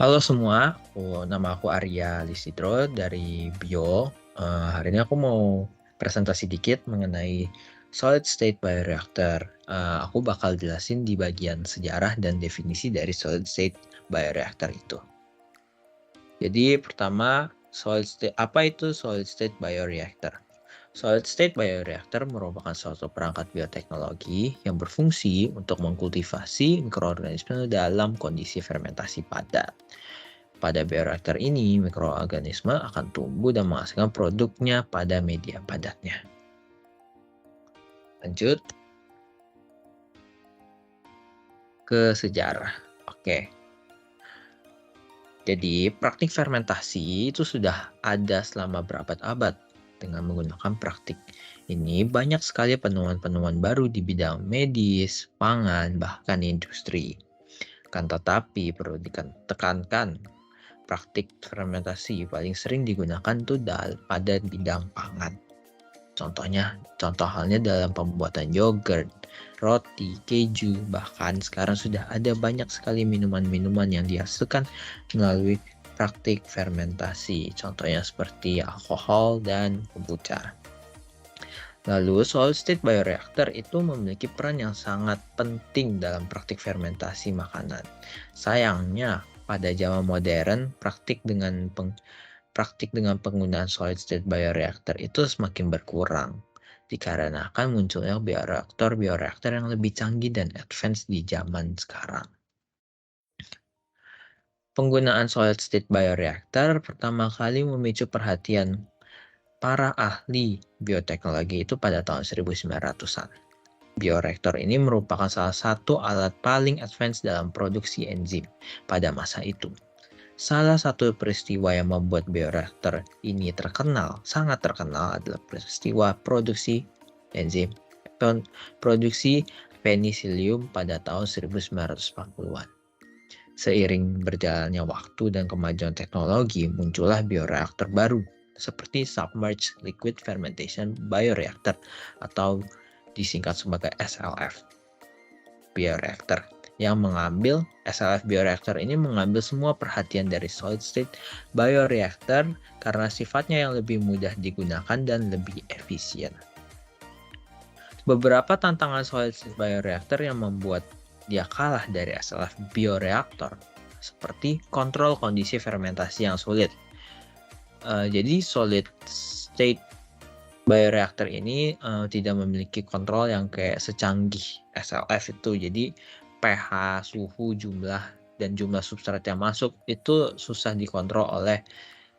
Halo semua, nama aku Arya Lisidro dari Bio. Hari ini aku mau presentasi dikit mengenai solid state bioreactor. Aku bakal jelasin di bagian sejarah dan definisi dari solid state bioreactor itu. Jadi pertama, apa itu solid state bioreactor? Solid state bioreactor merupakan suatu perangkat bioteknologi yang berfungsi untuk mengkultivasi mikroorganisme dalam kondisi fermentasi padat. Pada bioreaktor ini, mikroorganisme akan tumbuh dan menghasilkan produknya pada media padatnya. Lanjut ke sejarah. Oke. Jadi, praktik fermentasi itu sudah ada selama berabad-abad. Dengan menggunakan praktik ini, banyak sekali penemuan-penemuan baru di bidang medis, pangan, bahkan industri. Kan tetapi perlu ditekankan, praktik fermentasi paling sering digunakan tuh pada bidang pangan. Contoh halnya dalam pembuatan yogurt, roti, keju, bahkan sekarang sudah ada banyak sekali minuman-minuman yang dihasilkan melalui praktik fermentasi. Contohnya seperti alkohol dan kombucha. Lalu solid state bioreactor itu memiliki peran yang sangat penting dalam praktik fermentasi makanan. Sayangnya, pada zaman modern, praktik dengan penggunaan solid state bioreactor itu semakin berkurang dikarenakan munculnya bioreaktor yang lebih canggih dan advance di zaman sekarang. Penggunaan solid state bioreactor pertama kali memicu perhatian para ahli bioteknologi itu pada tahun 1900-an. Bioreaktor ini merupakan salah satu alat paling advance dalam produksi enzim pada masa itu. Salah satu peristiwa yang membuat bioreaktor ini sangat terkenal adalah peristiwa produksi penisilium pada tahun 1940-an. Seiring berjalannya waktu dan kemajuan teknologi, muncullah bioreaktor baru seperti Submerged Liquid Fermentation Bioreactor atau disingkat sebagai SLF bioreactor. SLF bioreactor ini mengambil semua perhatian dari solid state bioreactor karena sifatnya yang lebih mudah digunakan dan lebih efisien. Beberapa tantangan solid state bioreactor yang membuat dia kalah dari SLF bioreactor seperti kontrol kondisi fermentasi yang sulit. Jadi solid state bioreactor ini tidak memiliki kontrol yang kayak secanggih SLF itu. Jadi pH, suhu, jumlah substrat yang masuk itu susah dikontrol oleh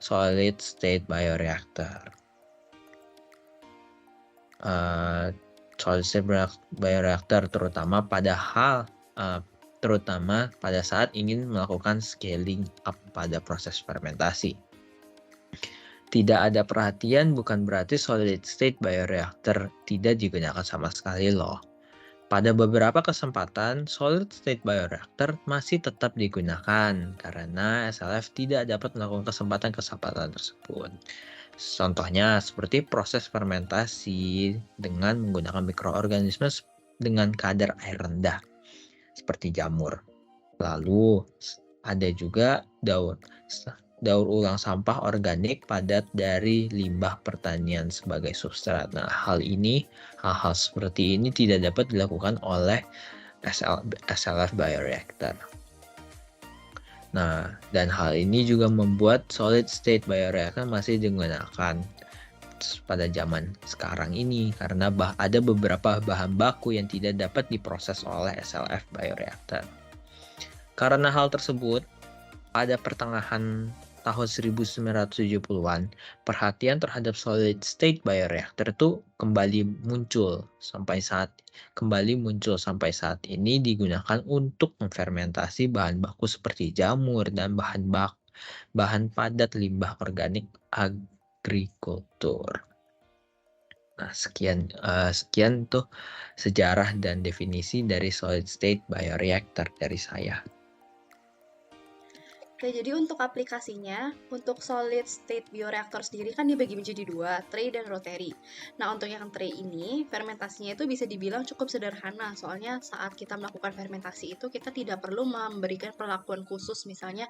solid state bioreactor. Solid state bioreactor terutama pada saat ingin melakukan scaling up pada proses fermentasi. Tidak ada perhatian bukan berarti solid state bioreactor tidak digunakan sama sekali loh. Pada beberapa kesempatan, solid state bioreactor masih tetap digunakan karena SLF tidak dapat melakukan kesempatan tersebut. Contohnya seperti proses fermentasi dengan menggunakan mikroorganisme dengan kadar air rendah seperti jamur. Lalu ada juga daur ulang sampah organik padat dari limbah pertanian sebagai substrat. Nah, hal-hal seperti ini tidak dapat dilakukan oleh SLF bioreactor. Nah, dan hal ini juga membuat solid state bioreactor masih digunakan pada zaman sekarang ini karena ada beberapa bahan baku yang tidak dapat diproses oleh SLF bioreactor. Karena hal tersebut, pada pertengahan tahun 1970-an, perhatian terhadap solid state bioreactor itu kembali muncul sampai saat ini digunakan untuk memfermentasi bahan baku seperti jamur dan bahan padat limbah organik agrikultur. Nah, sekian tuh sejarah dan definisi dari solid state bioreactor dari saya. Oke, jadi untuk aplikasinya, untuk solid state bioreaktor sendiri kan dibagi menjadi dua, tray dan rotary. Nah, untuk yang tray ini, fermentasinya itu bisa dibilang cukup sederhana, soalnya saat kita melakukan fermentasi itu kita tidak perlu memberikan perlakuan khusus, misalnya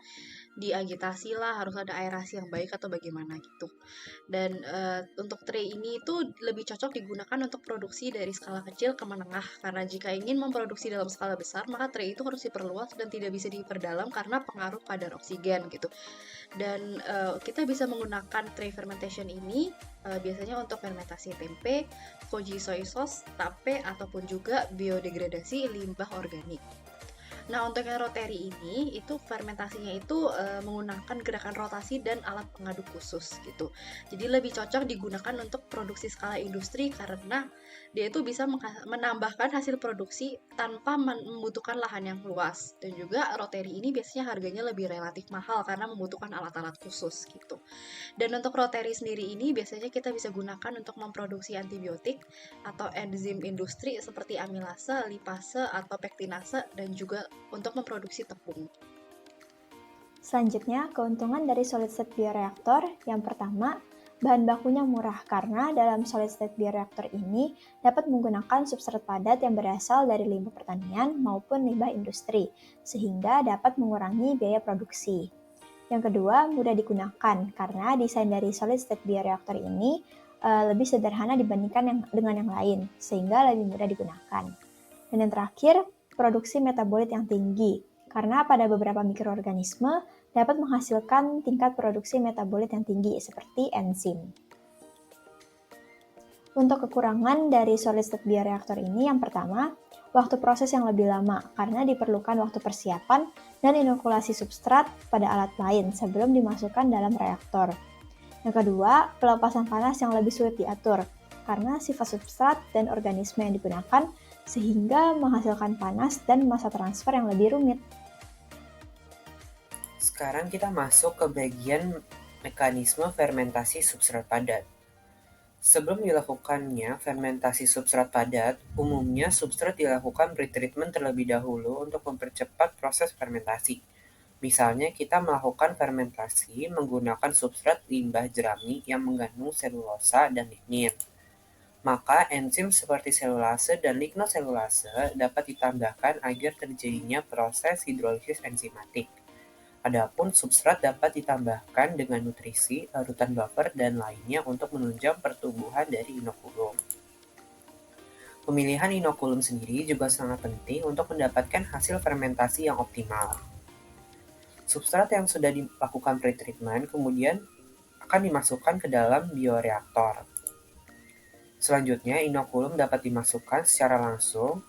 diagitasi lah, harus ada aerasi yang baik atau bagaimana gitu. Dan untuk tray ini itu lebih cocok digunakan untuk produksi dari skala kecil ke menengah, karena jika ingin memproduksi dalam skala besar, maka tray itu harus diperluas dan tidak bisa diperdalam karena pengaruh kadar oksigen gitu. Dan kita bisa menggunakan tray fermentation ini biasanya untuk fermentasi tempe, koji soy sauce, tape, ataupun juga biodegradasi limbah organik. Nah, untuk yang rotary ini, itu fermentasinya itu menggunakan gerakan rotasi dan alat pengaduk khusus gitu. Jadi lebih cocok digunakan untuk produksi skala industri karena dia itu bisa menambahkan hasil produksi tanpa membutuhkan lahan yang luas. Dan juga rotary ini biasanya harganya lebih relatif mahal karena membutuhkan alat-alat khusus gitu. Dan untuk rotary sendiri ini biasanya kita bisa gunakan untuk memproduksi antibiotik atau enzim industri seperti amilase, lipase, atau pektinase, dan juga untuk memproduksi tepung. Selanjutnya, keuntungan dari solid state bioreaktor yang pertama, bahan bakunya murah karena dalam solid state bioreaktor ini dapat menggunakan substrat padat yang berasal dari limbah pertanian maupun limbah industri, sehingga dapat mengurangi biaya produksi. Yang kedua, mudah digunakan karena desain dari solid state bioreaktor ini lebih sederhana dibandingkan dengan yang lain, sehingga lebih mudah digunakan. Dan yang terakhir, produksi metabolit yang tinggi, karena pada beberapa mikroorganisme dapat menghasilkan tingkat produksi metabolit yang tinggi seperti enzim. Untuk kekurangan dari solid state bioreaktor ini yang pertama, waktu proses yang lebih lama karena diperlukan waktu persiapan dan inokulasi substrat pada alat lain sebelum dimasukkan dalam reaktor. Yang kedua, pelepasan panas yang lebih sulit diatur karena sifat substrat dan organisme yang digunakan sehingga menghasilkan panas dan massa transfer yang lebih rumit. Sekarang kita masuk ke bagian mekanisme fermentasi substrat padat. Sebelum dilakukannya fermentasi substrat padat, umumnya substrat dilakukan pretreatment terlebih dahulu untuk mempercepat proses fermentasi. Misalnya kita melakukan fermentasi menggunakan substrat limbah jerami yang mengandung selulosa dan lignin. Maka enzim seperti selulase dan lignoselulase dapat ditambahkan agar terjadinya proses hidrolisis enzimatik. Adapun substrat dapat ditambahkan dengan nutrisi, larutan buffer, dan lainnya untuk menunjang pertumbuhan dari inokulum. Pemilihan inokulum sendiri juga sangat penting untuk mendapatkan hasil fermentasi yang optimal. Substrat yang sudah dilakukan pretreatment kemudian akan dimasukkan ke dalam bioreaktor. Selanjutnya, inokulum dapat dimasukkan secara langsung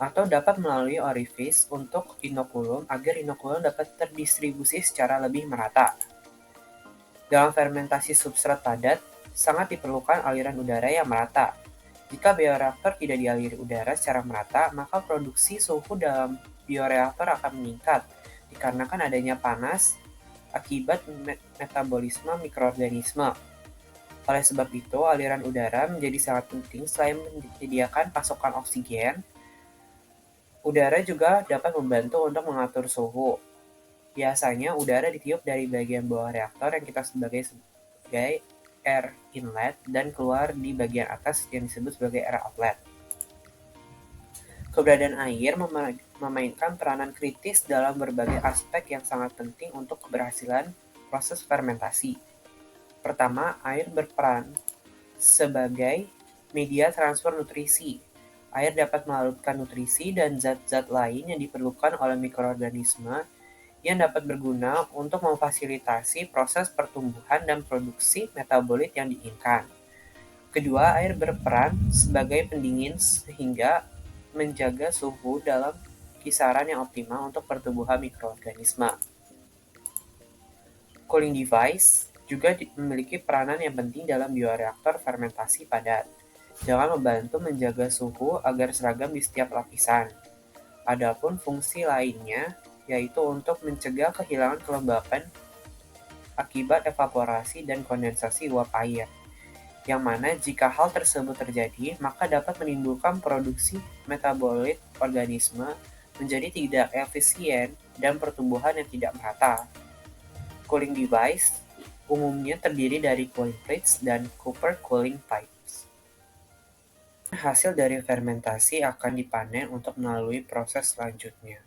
atau dapat melalui orifice untuk inokulum agar inokulum dapat terdistribusi secara lebih merata. Dalam fermentasi substrat padat, sangat diperlukan aliran udara yang merata. Jika bioreaktor tidak dialiri udara secara merata, maka produksi suhu dalam bioreaktor akan meningkat dikarenakan adanya panas akibat metabolisme mikroorganisme. Oleh sebab itu, aliran udara menjadi sangat penting selain menyediakan pasokan oksigen. Udara juga dapat membantu untuk mengatur suhu. Biasanya udara ditiup dari bagian bawah reaktor yang kita sebagai air inlet dan keluar di bagian atas yang disebut sebagai air outlet. Keberadaan air memainkan peranan kritis dalam berbagai aspek yang sangat penting untuk keberhasilan proses fermentasi. Pertama, air berperan sebagai media transfer nutrisi. Air dapat melarutkan nutrisi dan zat-zat lain yang diperlukan oleh mikroorganisme yang dapat berguna untuk memfasilitasi proses pertumbuhan dan produksi metabolit yang diinginkan. Kedua, air berperan sebagai pendingin sehingga menjaga suhu dalam kisaran yang optimal untuk pertumbuhan mikroorganisme. Cooling device juga memiliki peranan yang penting dalam bioreaktor fermentasi padat. Jangan membantu menjaga suhu agar seragam di setiap lapisan. Adapun fungsi lainnya yaitu untuk mencegah kehilangan kelembapan akibat evaporasi dan kondensasi uap air. Yang mana jika hal tersebut terjadi, maka dapat menimbulkan produksi metabolit organisme menjadi tidak efisien dan pertumbuhan yang tidak merata. cooling device umumnya terdiri dari cooling plates dan copper cooling pipes. Hasil dari fermentasi akan dipanen untuk melalui proses selanjutnya.